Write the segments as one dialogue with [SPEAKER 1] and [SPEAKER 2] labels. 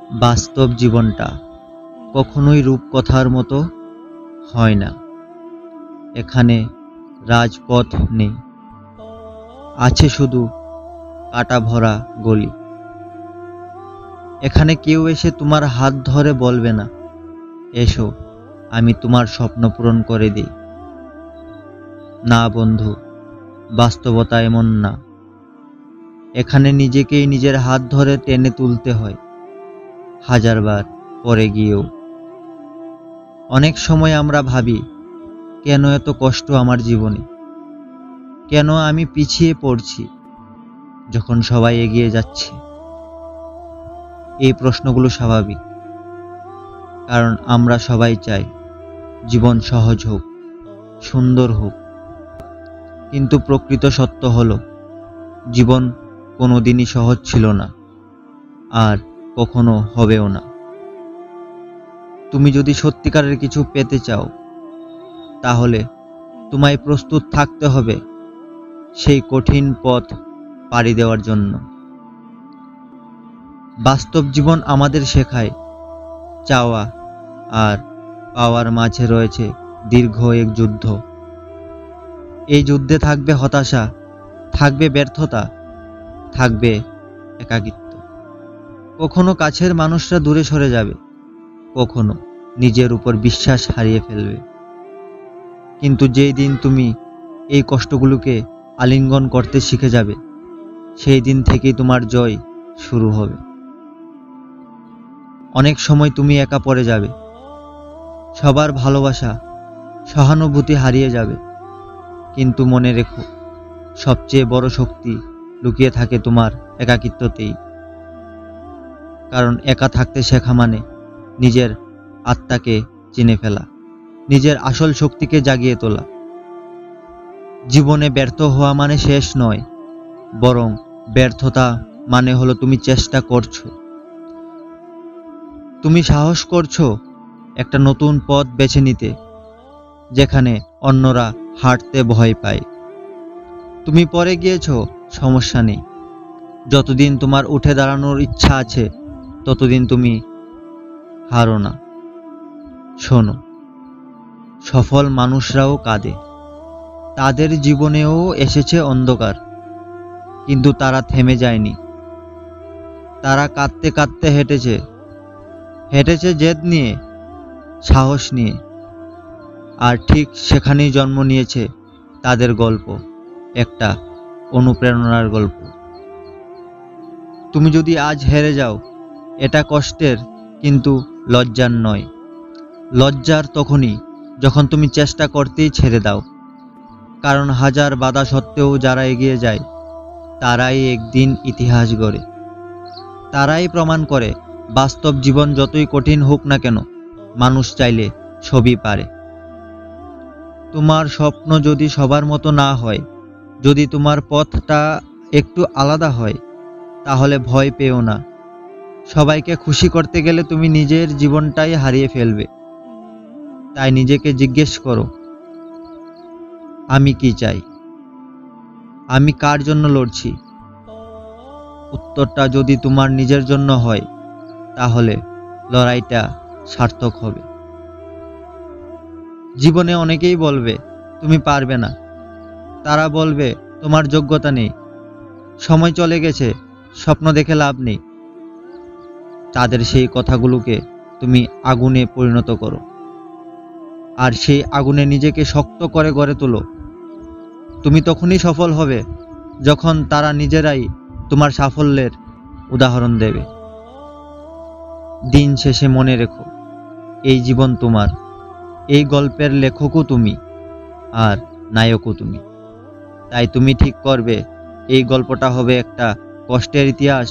[SPEAKER 1] বাস্তব জীবনটা কখনোই রূপকথার মতো হয় না। এখানে রাজপথ নেই, আছে শুধু কাটা ভরা গলি। এখানে কেউ এসে তোমার হাত ধরে বলবে না, এসো আমি তোমার স্বপ্ন পূরণ করে দিই। না বন্ধু, বাস্তবতা এমন না। এখানে নিজেকেই নিজের হাত ধরে টেনে তুলতে হয়, হাজারবার পরে গিয়েও। অনেক সময় আমরা ভাবি, কেন এত কষ্ট আমার জীবনে, কেন আমি পিছিয়ে পড়ছি যখন সবাই এগিয়ে যাচ্ছে। এই প্রশ্নগুলো স্বাভাবিক, কারণ আমরা সবাই চাই জীবন সহজ হোক, সুন্দর হোক। কিন্তু প্রকৃত সত্য হলো, জীবন কোনোদিনই সহজ ছিল না, আর কখনো হবেও না। তুমি যদি সত্যিকারের কিছু পেতে চাও, তাহলে তোমায় প্রস্তুত থাকতে হবে সেই কঠিন পথ পাড়ি দেওয়ার জন্য। বাস্তব জীবন আমাদের শেখায়, চাওয়া আর পাওয়ার মাঝে রয়েছে দীর্ঘ এক যুদ্ধ। এই যুদ্ধে থাকবে হতাশা, থাকবে ব্যর্থতা, থাকবে একাকিত্ব। কখনো কাছের মানুষরা দূরে সরে যাবে, কখনো নিজের উপর বিশ্বাস হারিয়ে ফেলবে। কিন্তু যেই দিন তুমি এই কষ্টগুলোকে আলিঙ্গন করতে শিখে যাবে, সেই দিন থেকেই তোমার জয় শুরু হবে। অনেক সময় তুমি একা পড়ে যাবে, সবার ভালোবাসা, সহানুভূতি হারিয়ে যাবে। কিন্তু মনে রেখো, সবচেয়ে বড় শক্তি লুকিয়ে থাকে তোমার একাকিত্বতেই। কারণ একা থাকতে শেখা মানে নিজের আত্মাকে চিনে ফেলা, নিজের আসল শক্তিকে জাগিয়ে তোলা। জীবনে ব্যর্থ হওয়া মানে শেষ নয়, বরং ব্যর্থতা মানে হলো তুমি চেষ্টা করছো, তুমি সাহস করছো একটা নতুন পথ বেছে নিতে, যেখানে অন্যরা হাঁটতে ভয় পায়। তুমি পড়ে গিয়েছো, সমস্যা নেই। যতদিন তোমার উঠে দাঁড়ানোর ইচ্ছা আছে, ততদিন তুমি হারো না। শোনো, সফল মানুষরাও কাঁদে, তাদের জীবনেও এসেছে অন্ধকার, কিন্তু তারা থেমে যায়নি। তারা কাঁদতে কাঁদতে হেঁটেছে জেদ নিয়ে, সাহস নিয়ে। আর ঠিক সেখানেই জন্ম নিয়েছে তাদের গল্প, একটা অনুপ্রেরণার গল্প। তুমি যদি আজ হেরে যাও, এটা কষ্টের, কিন্তু লজ্জার নয়। লজ্জার তখনই যখন তুমি চেষ্টা করতেই ছেড়ে দাও। কারণ হাজার বাধা সত্ত্বেও যারা এগিয়ে যায়, তারাই একদিন ইতিহাস গড়ে। তারাই প্রমাণ করে, বাস্তব জীবন যতই কঠিন হোক না কেন, মানুষ চাইলে সবই পারে। তোমার স্বপ্ন যদি সবার মতো না হয়, যদি তোমার পথটা একটু আলাদা হয়, তাহলে ভয় পেও না। সবাইকে খুশি করতে গেলে তুমি নিজের জীবনটাই হারিয়ে ফেলবে। তাই নিজেকে জিজ্ঞেস করো, আমি কি চাই, আমি কার জন্য লড়ছি। উত্তরটা যদি তোমার নিজের জন্য হয়, তাহলে লড়াইটা সার্থক হবে। জীবনে অনেকেই বলবে তুমি পারবে না, তারা বলবে তোমার যোগ্যতা নেই, সময় চলে গেছে, স্বপ্ন দেখে লাভ নেই। তাদের সেই কথাগুলোকে তুমি আগুনে পরিণত করো, আর সেই আগুনে নিজেকে শক্ত করে গড়ে তোলো। তুমি তখনই সফল হবে, যখন তারা নিজেরাই তোমার সাফল্যের উদাহরণ দেবে। দিন শেষে মনে রেখো, এই জীবন তোমার, এই গল্পের লেখকও তুমি, আর নায়কও তুমি। তাই তুমি ঠিক করবে, এই গল্পটা হবে একটা কষ্টের ইতিহাস,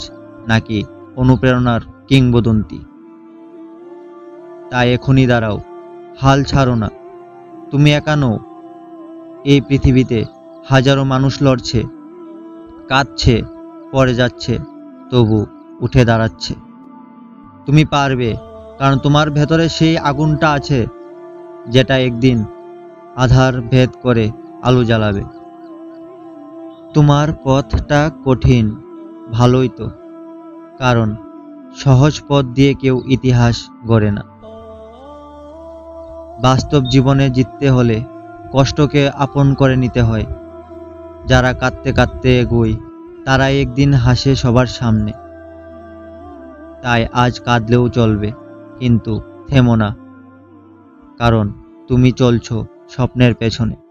[SPEAKER 1] নাকি অনুপ্রেরণার কিংবদন্তি। তাই এখনই দাঁড়াও, হাল ছাড়ো না। তুমি একা নও, এই পৃথিবীতে হাজারো মানুষ লড়ছে, কাঁদছে, পড়ে যাচ্ছে, তবু উঠে দাঁড়াচ্ছে। তুমি পারবে, কারণ তোমার ভেতরে সেই আগুনটা আছে, যেটা একদিন আধার ভেদ করে আলো জ্বালাবে। তোমার পথটা কঠিন, ভালোই তো, কারণ সহজ পথ দিয়ে কেউ ইতিহাস গড়ে না। বাস্তব জীবনে জিততে হলে কষ্টকে আপন করে নিতে হয়। যারা কাঁদতে কাঁদতে এগোয় তারা একদিন হাসে সবার সামনে। তাই আজ কাঁদলেও চলবে, কিন্তু থেমো না, কারণ তুমি চলছো স্বপ্নের পেছনে।